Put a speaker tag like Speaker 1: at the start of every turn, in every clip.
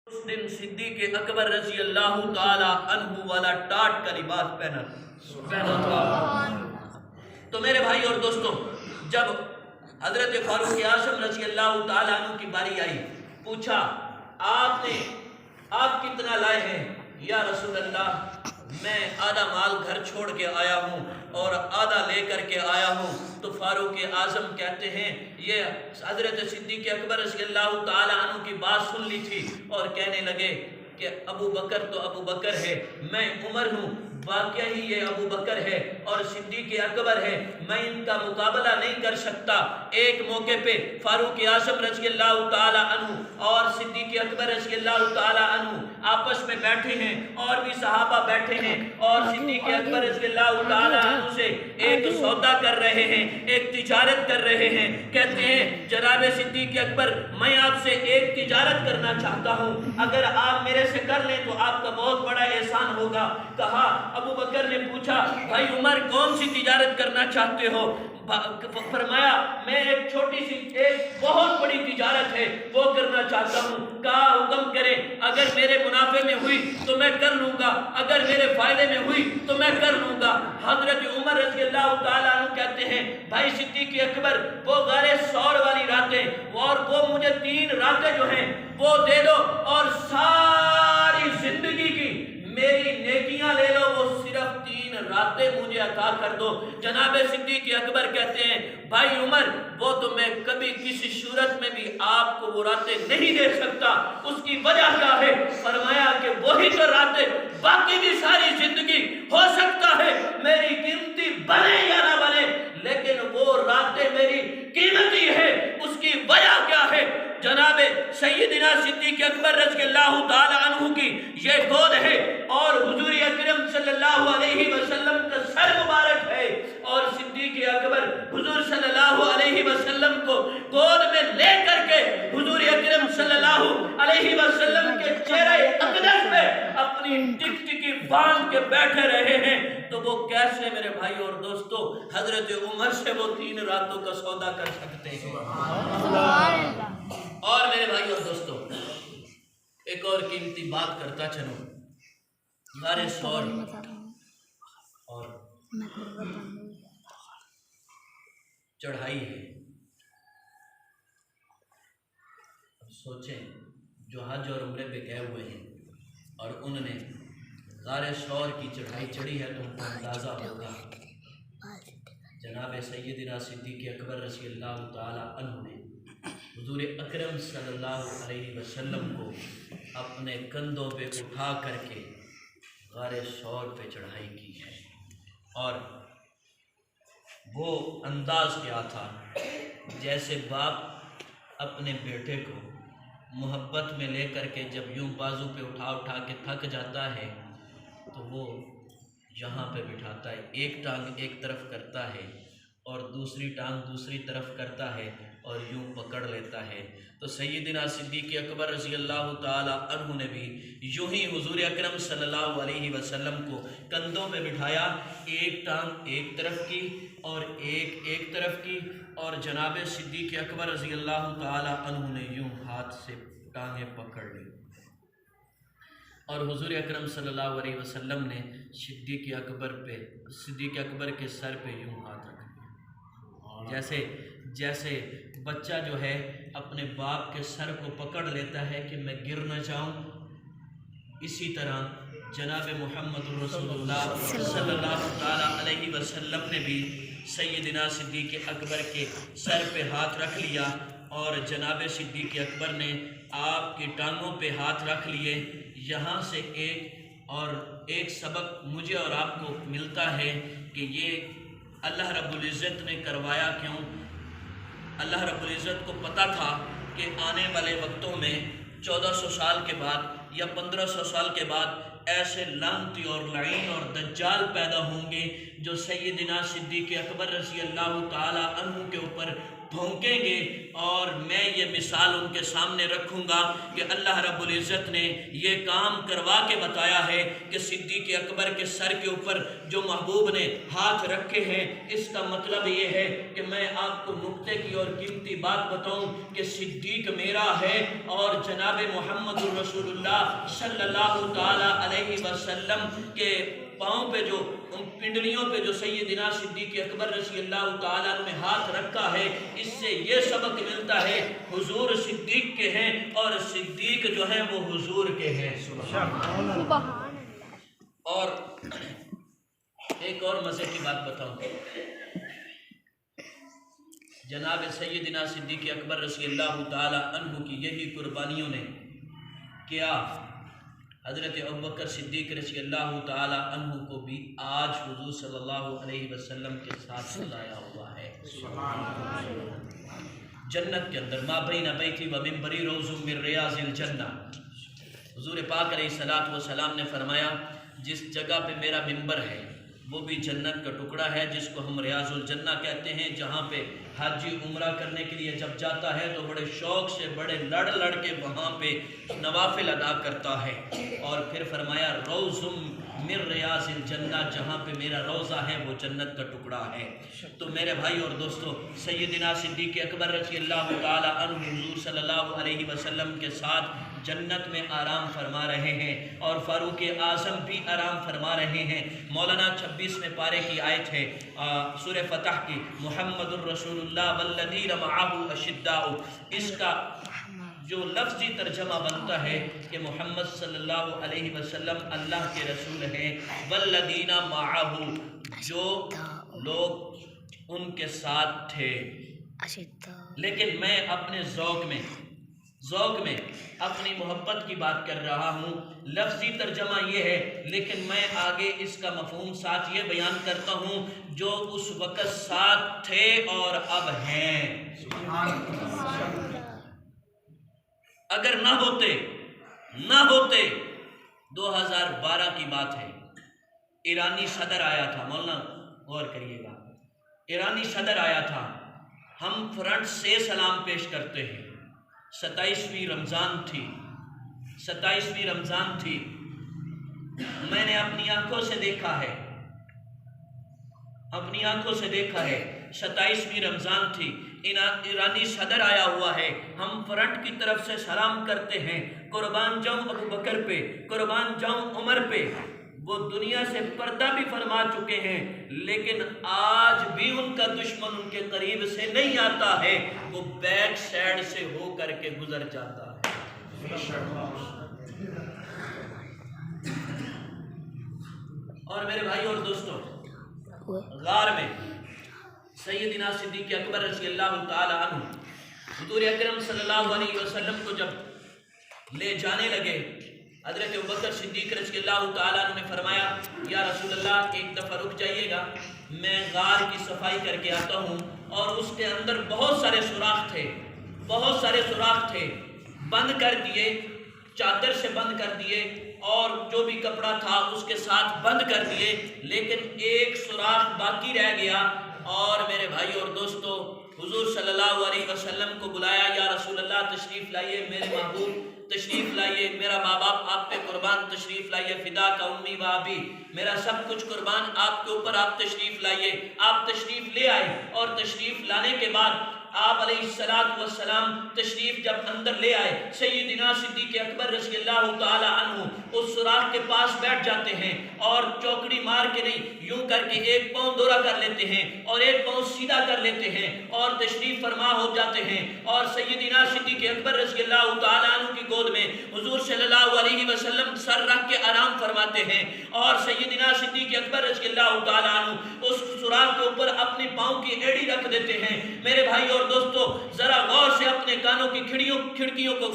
Speaker 1: اس دن صدیق اکبر رضی اللہ تعالی عنہ والا ٹاٹ کا لباس پہنا تھا۔ تو میرے بھائی اور دوستوں، جب حضرت فاروق اعظم رضی اللہ تعالی عنہ کی باری آئی، پوچھا آپ کتنا لائے ہیں؟ یا رسول اللہ، میں آدھا مال گھر چھوڑ کے آیا ہوں اور آدھا لے کر کے آیا ہوں۔ تو فاروق اعظم کہتے ہیں، یہ حضرت صدیق اکبر رضی اللہ تعالی عنہ کی بات سن لی تھی اور کہنے لگے کہ ابو بکر تو ابو بکر ہے، میں عمر ہوں، واقعہ ہی یہ ابو بکر ہے اور صدیق اکبر ہے، میں ان کا مقابلہ نہیں کر سکتا۔ ایک موقع پہ فاروق اعظم رضی اللہ تعالی عنہ اور صدیق اکبر رضی اللہ تعالی عنہ آپس میں بیٹھے ہیں اور بھی صحابہ بیٹھے ہیں، اور صدیق اکبر رضی اللہ تعالی عنہ سے ایک سودا کر رہے ہیں، ایک تجارت کر رہے ہیں۔ کہتے ہیں جناب صدیق اکبر، میں آپ سے ایک تجارت کرنا چاہتا ہوں، اگر آپ میرے سے کر لیں تو آپ کا بہت بڑا احسان ہوگا۔ کہا، ابو بکر نے پوچھا، بھائی عمر کون سی تجارت کرنا چاہتے ہو؟ فرمایا، میں ایک چھوٹی سی ایک بہت بڑی تجارت ہے وہ کرنا چاہتا ہوں۔ کہا، حکم کریں، اگر میرے منافع میں ہوئی تو میں کر لوں گا، اگر میرے فائدے میں ہوئی تو میں کر لوں گا۔ حضرت عمر رضی اللہ تعالیٰ عنہ کہتے ہیں، بھائی صدیق اکبر، وہ غار ثور والی راتیں اور وہ مجھے 3 راتیں جو ہیں وہ دے دو، اور ساری زندگی کی میری نیکیاں لے لو، وہ صرف 3 راتیں مجھے عطا کر دو۔ جناب صدیق اکبر کہتے ہیں، بھائی عمر، وہ تو میں کبھی کسی صورت میں بھی آپ کو وہ راتیں نہیں دے سکتا۔ اس کی وجہ کیا ہے؟ فرمایا کہ وہی تو راتیں، باقی بھی ساری زندگی ہو سکتا ہے میری قیمتی بنے یا نہ بنے، لیکن وہ راتیں میری قیمتی ہے۔ اس کی وجہ کیا ہے؟ جناب سیدنا صدیق اکبر رضی اللہ تعالی عنہ کی یہ گود ہے، اور حضور اکرم صلی اللہ علیہ وسلم کا سر مبارک ہے، اور صدیق اکبر حضور صلی اللہ علیہ وسلم کو گود میں لے کر کے حضور اکرم صلی اللہ علیہ وسلم کے چہرے اقدس پہ اپنی ٹکٹکی باندھ کے بیٹھے رہے ہیں۔ تو وہ کیسے میرے بھائی اور دوستو حضرت عمر سے وہ 3 راتوں کا سودا کر سکتے ہیں؟ اور میرے بھائی اور دوستو، ایک اور قیمتی بات کرتا چلوں، غار ثور اور چڑھائی ہے۔ سوچیں، جو حج اور عمرے پہ گئے ہوئے ہیں اور انہوں نے غار ثور کی چڑھائی چڑھی ہے، تو ان کو اندازہ ہوگا جناب سیدنا صدیق اکبر رضی اللہ تعالی عنہ نے حضور اکرم صلی اللہ علیہ وسلم کو اپنے کندھوں پہ اٹھا کر کے غار ثور پہ چڑھائی کی ہے، اور وہ انداز کیا تھا جیسے باپ اپنے بیٹے کو محبت میں لے کر کے جب یوں بازو پہ اٹھا کے تھک جاتا ہے تو وہ یہاں پہ بٹھاتا ہے، ایک ٹانگ ایک طرف کرتا ہے اور دوسری ٹانگ دوسری طرف کرتا ہے اور یوں پکڑ لیتا ہے۔ تو سیدنا صدیق اکبر رضی اللہ تعالی عنہ نے بھی یوں ہی حضور اکرم صلی اللہ علیہ وسلم کو کندھوں پہ بٹھایا، ایک ٹانگ ایک طرف کی اور ایک طرف کی، اور جناب صدیق اکبر رضی اللہ تعالی عنہ نے یوں ہاتھ سے ٹانگیں پکڑ لی، اور حضور اکرم صلی اللہ علیہ وسلم نے صدیق اکبر کے سر پہ یوں ہاتھ رکھ دیا، جیسے بچہ جو ہے اپنے باپ کے سر کو پکڑ لیتا ہے کہ میں گر نہ جاؤں، اسی طرح جناب محمد رسول اللہ صلی اللہ تعالی علیہ وسلم نے بھی سیدنا صدیق اکبر کے سر پہ ہاتھ رکھ لیا، اور جناب صدیق اکبر نے آپ کی ٹانگوں پہ ہاتھ رکھ لیے۔ یہاں سے ایک سبق مجھے اور آپ کو ملتا ہے کہ یہ اللہ رب العزت نے کروایا کیوں؟ اللہ رب العزت کو پتہ تھا کہ آنے والے وقتوں میں 1400 سال کے بعد یا 1500 سال کے بعد ایسے لعنتی اور لعین اور دجال پیدا ہوں گے جو سیدنا صدیق اکبر رضی اللہ تعالی عنہ کے اوپر بھونکیں گے اور میں یہ مثال ان کے سامنے رکھوں گا کہ اللہ رب العزت نے یہ کام کروا کے بتایا ہے کہ صدیق اکبر کے سر کے اوپر جو محبوب نے ہاتھ رکھے ہیں، اس کا مطلب یہ ہے کہ میں آپ کو نکتے کی اور قیمتی بات بتاؤں کہ صدیق میرا ہے اور جناب محمد رسول اللہ صلی اللہ تعالی علیہ وسلم کے پاؤں پہ جو ان پنڈلیوں پہ جو سیدنا صدیق اکبر رضی اللہ تعالیٰ نے ہاتھ رکھا ہے، اس سے یہ سبق ملتا ہے حضور صدیق کے ہیں اور صدیق جو ہیں وہ حضور کے ہیں۔ سبحان اللہ۔ اور ایک اور مزے کی بات بتاؤں، جناب سیدنا صدیق اکبر رضی اللہ تعالیٰ عنہ کی یہی قربانیوں نے کیا حضرت ابوبکر صدیق رضی اللہ تعالی عنہ کو بھی آج حضور صلی اللہ علیہ وسلم کے ساتھ سلایا ہوا ہے جنت کے اندر۔ ما بین بیتی و منبری روض من ریاض الجنہ، حضور پاک علیہ الصلوۃ والسلام نے فرمایا جس جگہ پہ میرا منبر ہے وہ بھی جنت کا ٹکڑا ہے، جس کو ہم ریاض الجنہ کہتے ہیں، جہاں پہ حاجی عمرہ کرنے کے لیے جب جاتا ہے تو بڑے شوق سے بڑے لڑ لڑ کے وہاں پہ نوافل ادا کرتا ہے۔ اور پھر فرمایا روض من ریاض الجنہ، جہاں پہ میرا روضہ ہے وہ جنت کا ٹکڑا ہے۔ تو میرے بھائی اور دوستو، سیدنا صدیق اکبر رضی اللہ تعالی عنہ حضور صلی اللہ علیہ وسلم کے ساتھ جنت میں آرام فرما رہے ہیں اور فاروق اعظم بھی آرام فرما رہے ہیں۔ مولانا 26ویں پارے کی آیت ہے سورہ فتح کی، محمد الرسول اللہ والذین معہ اشداء، اس کا جو لفظی ترجمہ بنتا ہے کہ محمد صلی اللہ علیہ وسلم اللہ کے رسول ہیں، والذین معہ، جو لوگ ان کے ساتھ تھے۔ لیکن میں اپنے ذوق میں اپنی محبت کی بات کر رہا ہوں، لفظی ترجمہ یہ ہے، لیکن میں آگے اس کا مفہوم ساتھ یہ بیان کرتا ہوں جو اس وقت ساتھ تھے اور اب ہیں۔ اگر نہ ہوتے 2012 کی بات ہے، ایرانی صدر آیا تھا، مولانا غور کریے گا، ایرانی صدر آیا تھا، ہم فرنٹ سے سلام پیش کرتے ہیں، 27ویں رمضان تھی، میں نے اپنی آنکھوں سے دیکھا ہے، 27ویں رمضان تھی، ایرانی صدر آیا ہوا ہے، ہم فرنٹ کی طرف سے سلام کرتے ہیں، قربان جاؤں ابو بکر پہ، قربان جاؤں عمر پہ، وہ دنیا سے پردہ بھی فرما چکے ہیں، لیکن آج بھی ان کا دشمن ان کے قریب سے نہیں آتا ہے، وہ بیک سائڈ سے ہو کر کے گزر جاتا ہے۔ اور میرے بھائی اور دوستوں، غار میں سیدنا صدیق اکبر رضی اللہ تعالی عنہ حضور اکرم صلی اللہ علیہ وسلم کو جب لے جانے لگے، حضرت ابوبکر صدیق رضی اللہ تعالیٰ عنہ نے فرمایا یا رسول اللہ ایک دفعہ رک جائیے گا، میں غار کی صفائی کر کے آتا ہوں۔ اور اس کے اندر بہت سارے سوراخ تھے، بند کر دیے، چادر سے بند کر دیے اور جو بھی کپڑا تھا اس کے ساتھ بند کر دیے، لیکن ایک سوراخ باقی رہ گیا۔ اور میرے بھائی اور دوستو، حضور صلی اللہ علیہ وسلم کو بلایا، یا رسول اللہ تشریف لائیے، میرے محبوب تشریف لائیے، میرا ماں باپ آپ پہ قربان، تشریف لائیے، فدا کا امی و ابی، میرا سب کچھ قربان آپ کے اوپر، آپ تشریف لائیے۔ آپ تشریف لے آئے اور تشریف لانے کے بعد آپ علیہ السلام تشریف جب اندر لے آئے، سیدنا صدیق اکبر رضی اللہ تعالی عنہ اس سوراخ کے پاس بیٹھ جاتے ہیں اور چوکڑی مار کے نہیں، یوں کر کے ایک پاؤں دورہ کر لیتے ہیں اور ایک پاؤں سیدھا کر لیتے ہیں اور تشریف فرما ہو جاتے ہیں، اور سیدنا صدیق اکبر رضی اللہ تعالی عنہ کی گود میں حضور صلی اللہ علیہ وسلم سر رکھ کے آرام فرماتے ہیں، اور سیدنا صدیق اکبر رضی اللہ تعالی عنہ اس سوراخ کے اوپر اپنے پاؤں کی ایڑی رکھ دیتے ہیں۔ میرے بھائی اور دوستو، ذرا غور سے اپنے کانوں کی کھڑکیوں کو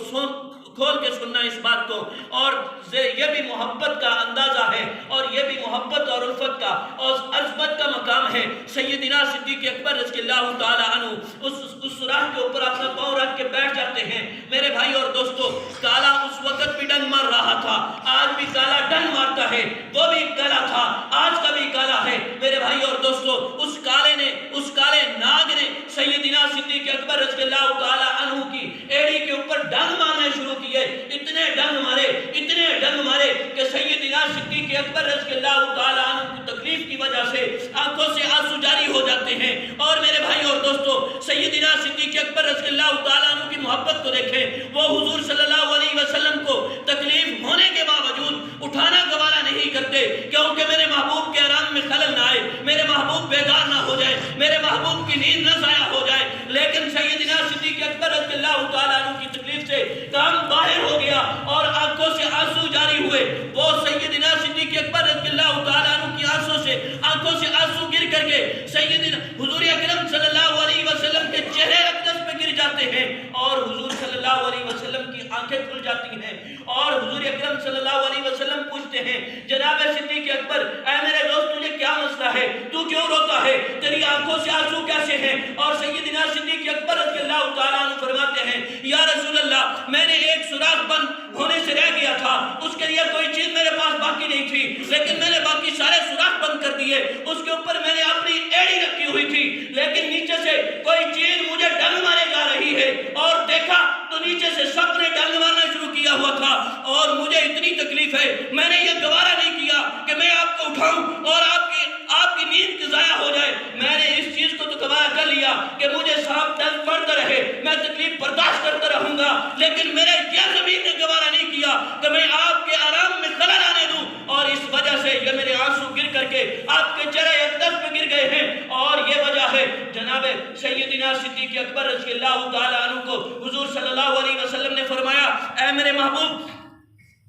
Speaker 1: کھول کے سننا اس بات کو، اور یہ بھی محبت کا اندازہ ہے اور یہ بھی محبت اور الفت کا اور عظمت کا مقام ہے۔ سیدنا صدیق اکبر رضی اللہ تعالی عنہ اس سوراخ کے اوپر اپنا پاؤں رکھ کے بیٹھ جاتے ہیں۔ میرے بھائی اور دوستو، کالا اس وقت بھی ڈنگ مار رہا تھا، آج بھی کالا ڈنگ مارتا ہے، وہ بھی کالا تھا، آج کا بھی کالا ہے۔ میرے بھائی اور دوستو، اس کالے ناگ نے سیدنا صدیق رہے ہیں۔ اور میرے بھائی اور دوستو، سیدنا صدیق اکبر رضی اللہ تعالیٰ عنہ کی محبت کو دیکھیں۔ وہ حضور صلی اللہ علیہ وسلم کو تکلیف ہونے کے باوجود اٹھانا گوارا نہیں کرتے، کیونکہ میرے محبوب کے آرام میں خلل نہ آئے، میرے محبوب بیدار نہ ہو جائے، میرے محبوب کی نیند نہ ضائع ہو جائے۔ لیکن سیدنا صدیق اکبر رضی اللہ تعالیٰ عنہ کی تکلیف سے کام باہر ہو گیا اور آنکھوں سے آنسو جاری ہوئے۔ وہ سیدنا صدیق اکبر رضی اللہ تعالیٰ عنہ کی آنکھوں سے آنسو گر کر کے سیدنا حضور اکرم صلی اللہ علیہ وسلم کے چہرے اقدس پہ گر جاتے ہیں، اور حضور صلی اللہ علیہ وسلم کی آنکھیں کھل جاتی ہیں، اور حضور اکرم صلی اللہ علیہ وسلم پوچھتے ہیں، جناب صدیق اکبر، اے میرے دوست تجھے کیا مسئلہ ہے؟ تو کیوں روتا ہے؟ تیری آنکھوں سے آنسو کیسے ہیں؟ اور سیدنا صدیق اکبر رضی اللہ تعالیٰ عنہ فرماتے ہیں، یا رسول اللہ، میں نے ایک سوراخ بند ہونے سے رہ گیا تھا، اس کے لیے کوئی چیز میرے پاس باقی نہیں تھی، لیکن میں نے باقی سارے سوراخ بند کر دیے۔ اس کے اوپر میں نے اپنی ایڑی رکھی ہوئی تھی، لیکن نیچے سے کوئی چیز مجھے ڈنگ مارے جا رہی ہے، اور دیکھا تو نیچے سے سب نے ڈنگ مارنا شروع کیا ہوا تھا، اور مجھے اتنی تکلیف ہے، میں نے یہ گوارا نہیں کیا کہ میں آپ کو اٹھاؤں اور آپ کی نیند کی ضائع ہو جائے۔ میں نے اس چیز کو تو گوارا کر لیا کہ مجھے سانپ ڈنگ مارتا رہے، میں تکلیف برداشت کرتا رہوں گا، لیکن میرے یہ زمین نے گوارا نہیں کیا کہ میں آپ کے آرام میں خلل آنے دوں، اور اس وجہ سے یہ میرے آنسو گر کر کے آپ کے چہرے اقدس پہ گر گئے ہیں۔ اور یہ وجہ ہے جناب سیدنا صدیق اکبر رضی اللہ تعالیٰ عنہ کو حضور صلی اللہ علیہ وسلم نے فرمایا، اے میرے محبوب،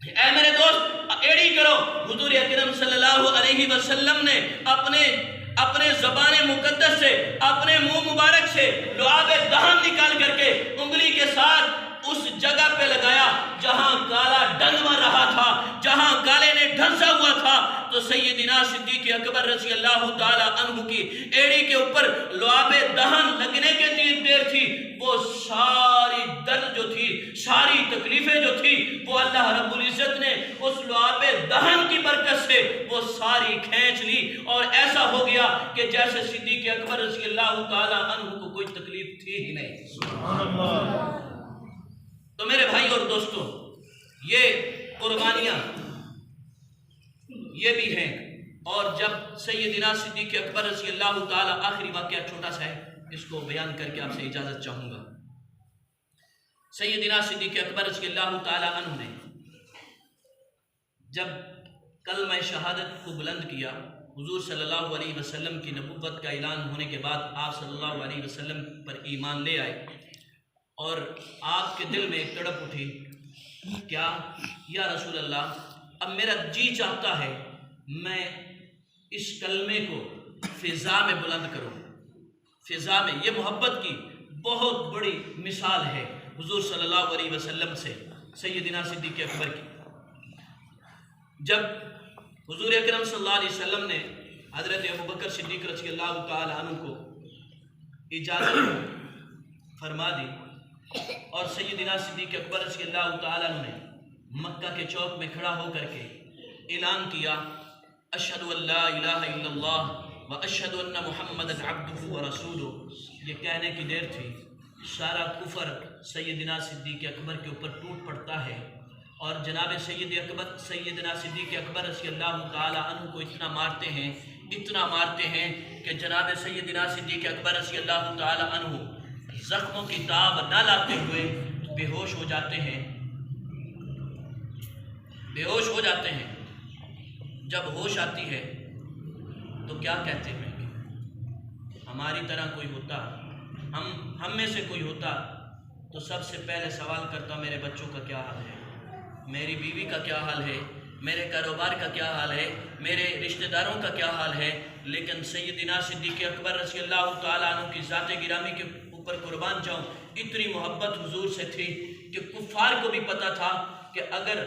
Speaker 1: اے میرے دوست، ایڑی کرو۔ حضور اکرم صلی اللہ علیہ وسلم نے اپنے زبان مقدس سے، اپنے منہ مبارک سے لعاب دہن نکال کر کے انگلی کے ساتھ اس جگہ پہ لگایا جہاں کالا ڈنگ مار رہا تھا، جہاں کالے نے ڈھنسا ہوا تھا، تو سیدنا صدیق اکبر رضی اللہ تعالیٰ عنہ کی ایڑی کے اوپر لعاب دہن لگنے کے دیر تھی، وہ ساری درد جو تھی، ساری تکلیفیں جو تھی، وہ اللہ رب العزت نے اس لعاب دہن کی برکت سے وہ ساری کھینچ لی، اور ایسا ہو گیا کہ جیسے صدیق اکبر رضی اللہ تعالیٰ عنہ کو کوئی تکلیف تھی ہی نہیں۔ سبحان اللہ۔ تو میرے بھائی اور دوستو، یہ قربانیاں یہ بھی ہیں، اور جب سیدنا صدیق اکبر رضی اللہ تعالیٰ، آخری واقعہ چھوٹا سا ہے، اس کو بیان کر کے آپ سے اجازت چاہوں گا۔ سیدنا صدیق اکبر رضی اللہ تعالیٰ عنہ نے جب کلمہ شہادت کو بلند کیا، حضور صلی اللہ علیہ وسلم کی نبوت کا اعلان ہونے کے بعد آپ صلی اللہ علیہ وسلم پر ایمان لے آئے، اور آپ کے دل میں ایک تڑپ اٹھی، کیا یا رسول اللہ، اب میرا جی چاہتا ہے میں اس کلمے کو فضا میں بلند کروں، فضا میں۔ یہ محبت کی بہت بڑی مثال ہے حضور صلی اللہ علیہ وسلم سے سیدنا صدیق اکبر کی۔ جب حضور اکرم صلی اللہ علیہ وسلم نے حضرت ابوبکر صدیق رضی اللہ تعالیٰ عنہ کو اجازت فرما دی، اور سیدنا صدیق اکبر رضی اللہ تعالیٰ عنہ نے مکہ کے چوک میں کھڑا ہو کر کے اعلان کیا، اشہد ان لا الہ الا اللہ و اشہد ان محمد عبدہ و رسولہ۔ یہ کہنے کی دیر تھی، سارا کفر سیدنا صدیق اکبر کے اوپر ٹوٹ پڑتا ہے، اور جناب سیدنا صدیق اکبر رضی اللہ تعالیٰ عنہ کو اتنا مارتے ہیں کہ جناب سیدنا صدیق اکبر رضی اللہ تعالیٰ عنہ زخموں کی تاب نہ لاتے ہوئے بے ہوش ہو جاتے ہیں، جب ہوش آتی ہے تو کیا کہتے ہیں؟ ہماری طرح کوئی ہوتا، ہم میں سے کوئی ہوتا تو سب سے پہلے سوال کرتا، میرے بچوں کا کیا حال ہے، میری بیوی کا کیا حال ہے، میرے کاروبار کا کیا حال ہے، میرے رشتہ داروں کا کیا حال ہے۔ لیکن سیدنا صدیق اکبر رضی اللہ تعالیٰ عنہ کی ذات گرامی کے اوپر قربان جاؤں، اتنی محبت حضور سے تھی کہ کفار کو بھی پتا تھا کہ اگر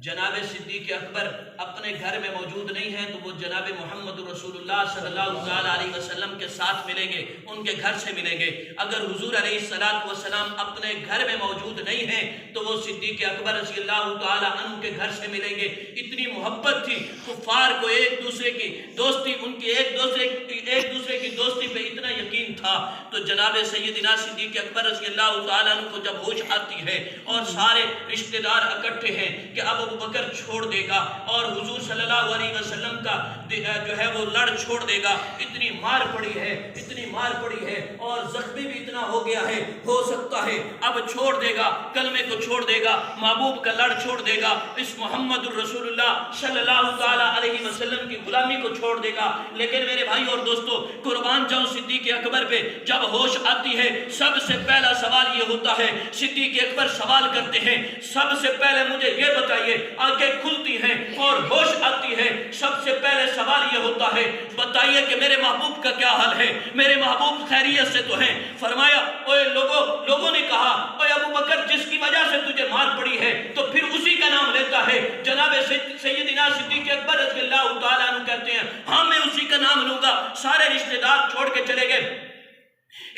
Speaker 1: جناب صدیق اکبر اپنے گھر میں موجود نہیں ہیں تو وہ جناب محمد رسول اللہ صلی اللہ علیہ وسلم کے ساتھ ملیں گے، ان کے گھر سے ملیں گے۔ اگر حضور علیہ السلام اپنے گھر میں موجود نہیں ہیں تو وہ صدیق اکبر رضی اللہ تعالی عنہ کے گھر سے ملیں گے۔ اتنی محبت تھی، کفار کو ایک دوسرے کی دوستی، ان کی ایک دوسرے کی دوستی پہ اتنا یقین تھا۔ تو جناب سیدنا صدیق اکبر رضی اللہ تعالی عنہ کو جب ہوش آتی ہے اور سارے رشتہ دار اکٹھے ہیں کہ اب ابو بکر چھوڑ دے گا اور حضور صلی اللہ علیہ وسلم کا جو ہے وہ لڑ چھوڑ دے گا. اتنی مار پڑی ہے، اتنی مار پڑی ہے اور زخمی بھی اتنا ہو گیا ہے، ہو سکتا ہے اب چھوڑ دے گا، کلمے کو چھوڑ دے گا، محبوب کا لڑ چھوڑ دے گا، اس محمد الرسول اللہ صلی اللہ تعالیٰ علیہ وسلم کی غلامی کو چھوڑ دے گا. لیکن میرے بھائی اور دوستو، قربان جاؤں صدیق اکبر پہ جب ہوش آتی ہے سب سے پہلا سوال یہ ہوتا ہے. صدیق اکبر سوال کرتے ہیں، سب سے پہلے مجھے یہ بتائیے، آنکھیں کھلتی ہیں اور ہوش آتی ہے، سب سے پہلے سوال یہ ہوتا ہے بتائیے کہ میرے محبوب کا کیا حال ہے، میرے محبوب خیریت سے تو ہیں؟ فرمایا اوے لوگوں نے کہا اوے ابو بکر جس کی وجہ سے تجھے مار پڑی ہے تو پھر اسی کا نام لیتا ہے. جناب سیدنا صدیق اکبر رضی اللہ تعالیٰ عنہ کہتے ہیں ہاں میں اسی کا نام لوں گا. سارے رشتہ دار چھوڑ کے چلے گئے.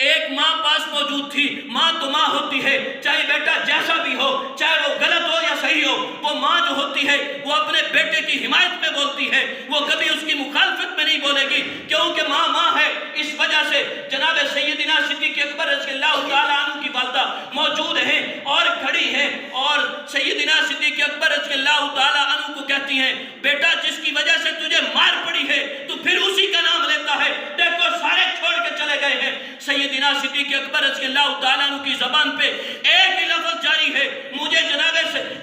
Speaker 1: ایک ماں پاس موجود تھی. ماں تو ماں ہوتی ہے، چاہے بیٹا جیسا بھی ہو، چاہے وہ غلط ہو یا صحیح ہو، وہ ماں جو ہوتی ہے وہ اپنے بیٹے کی حمایت میں بولتی ہے، وہ کبھی اس کی مخالفت میں نہیں بولے گی، کیونکہ ماں ماں ہے. اس وجہ سے جناب سیدنا صدیق اکبر رضی اللہ تعالیٰ عنہ کی والدہ موجود ہیں اور کھڑی ہیں اور سیدنا صدیق اکبر رضی اللہ تعالیٰ عنہ کو کہتی ہیں بیٹا جس کی وجہ سے تجھے مار پڑی ہے تو پھر اسی کا نام لیتا ہے. دیکھو سارے چھوڑ کے چلے گئے ہیں. سیدنا صدیق اکبر رضی اللہ تعالیٰ عنہ کی زبان پہ ایک ہی لفظ جاری ہے، مجھے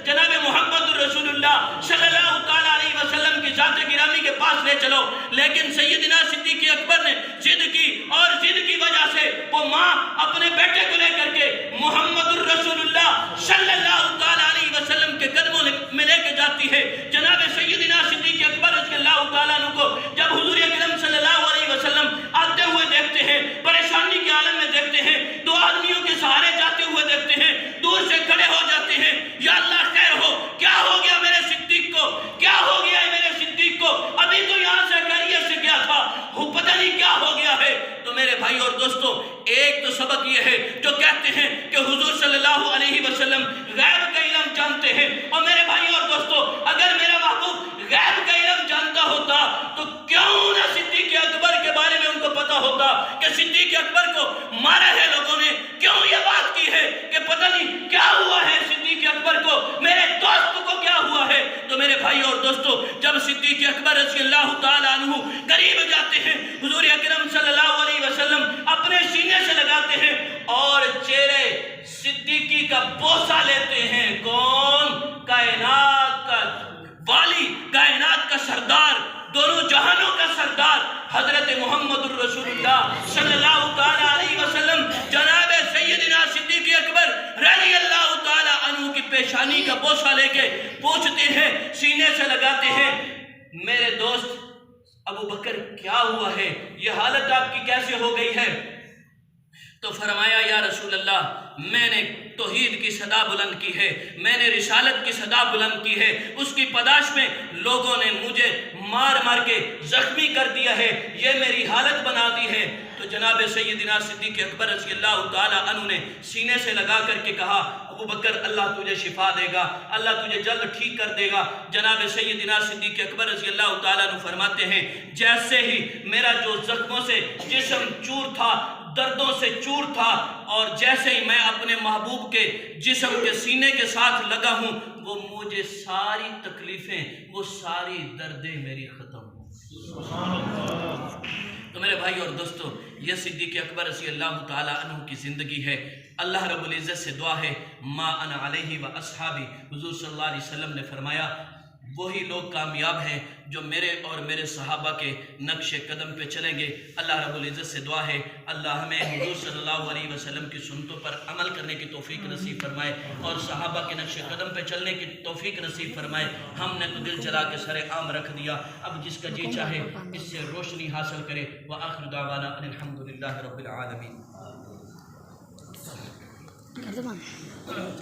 Speaker 1: جناب محمد الرسول اللہ صلی اللہ تعالیٰ علیہ وسلم کی ذات گرامی کے پاس لے چلو. لیکن سیدنا صدیق اکبر نے ضد کی اور ضد کی وجہ سے وہ ماں اپنے بیٹے کو لے کر کے محمد الرسول اللہ صلی اللہ تعالیٰ علیہ وسلم کے قدموں میں لے کے جاتی ہے. جناب سیدنا صدیق اکبر رضی اللہ تعالیٰ عنہ کو جب حضور اکرم صلی اللہ علیہ وسلم آتے ہوئے دیکھتے ہیں، پریشانی کے عالم میں دیکھتے ہیں، دو آدمیوں کے سہارے جاتے ہوئے دیکھتے ہیں، دور سے کھڑے ہو جاتے ہیں. یا اللہ خیر ہو، کیا ہو گیا میرے صدیق کو، کیا ہو گیا ہے میرے صدیق کو، ابھی تو یہاں سے خیریت سے گیا تھا، پتہ نہیں کیا ہو گیا ہے. تو میرے بھائی اور دوستو، ایک تو سبق یہ ہے جو کہتے ہیں کہ حضور صلی اللہ علیہ وسلم غیب کا علم جانتے ہیں. اور میرے بھائی اور دوستو، اگر میرا محبوب غیب کا علم جانتا ہوتا تو کیوں نہ صدیق اکبر کے بارے میں ان کو پتا ہوتا کہ صدیق اکبر کو مارا ہے لوگوں نے. کیوں یہ بات کی ہے کہ پتہ نہیں کیا ہوا ہے صدیق اکبر کو، میرے دوست کو کیا ہوا ہے. تو میرے بھائی اور دوستو، جب صدیق اکبر رضی اللہ تعالیٰ عنہ قریب جاتے ہیں، حضور اکرم صلی اللہ علیہ وسلم اپنے سینے سے لگاتے ہیں اور چہرے صدیقی کا بوسہ لیتے ہیں. کون؟ کائنات کا والی، کائنات کا سردار، دونوں جہانوں کا سردار حضرت محمد الرسول اللہ صلی اللہ تعالیٰ علیہ وسلم جناب سیدنا صدیق اکبر رضی اللہ تعالیٰ عنہ کی پیشانی کا بوسہ لے کے پوچھتے ہیں، سینے سے لگاتے ہیں میرے دوست ابو بکر کیا ہوا ہے، یہ حالت آپ کی کیسے ہو گئی ہے؟ تو فرمایا یا رسول اللہ میں نے توحید کی صدا بلند کی ہے، میں نے رسالت کی صدا بلند کی ہے، اس کی پاداش میں لوگوں نے مجھے مار مار کے زخمی کر دیا ہے، یہ میری حالت بنا دی ہے. تو جناب سیدنا صدیق اکبر رضی اللہ تعالیٰ عنہ نے سینے سے لگا کر کے کہا ابو بکر اللہ تجھے شفا دے گا، اللہ تجھے جلد ٹھیک کر دے گا. جناب سیدنا صدیق اکبر رضی اللہ تعالیٰ عنہ فرماتے ہیں جیسے ہی میرا جو زخموں سے جسم چور تھا، دردوں سے چور تھا، اور جیسے ہی میں اپنے محبوب کے جسم کے سینے کے ساتھ لگا ہوں وہ مجھے ساری تکلیفیں، وہ ساری دردیں میری ختم ہوں. تو میرے بھائی اور دوستو، یہ صدیق اکبر رضی اللہ تعالیٰ عنہ کی زندگی ہے. اللہ رب العزت سے دعا ہے ما انا علیہ و اصحابی، حضور صلی اللہ علیہ وسلم نے فرمایا وہی لوگ کامیاب ہیں جو میرے اور میرے صحابہ کے نقش قدم پہ چلیں گے. اللہ رب العزت سے دعا ہے اللہ ہمیں حضور صلی اللہ علیہ وسلم کی سنتوں پر عمل کرنے کی توفیق نصیب فرمائے اور صحابہ کے نقش قدم پہ چلنے کی توفیق نصیب فرمائے. ہم نے تو دل چلا کے سر عام رکھ دیا، اب جس کا جی چاہے اس سے روشنی حاصل کرے. وآخر دعوانا ان الحمدللہ رب العالمین.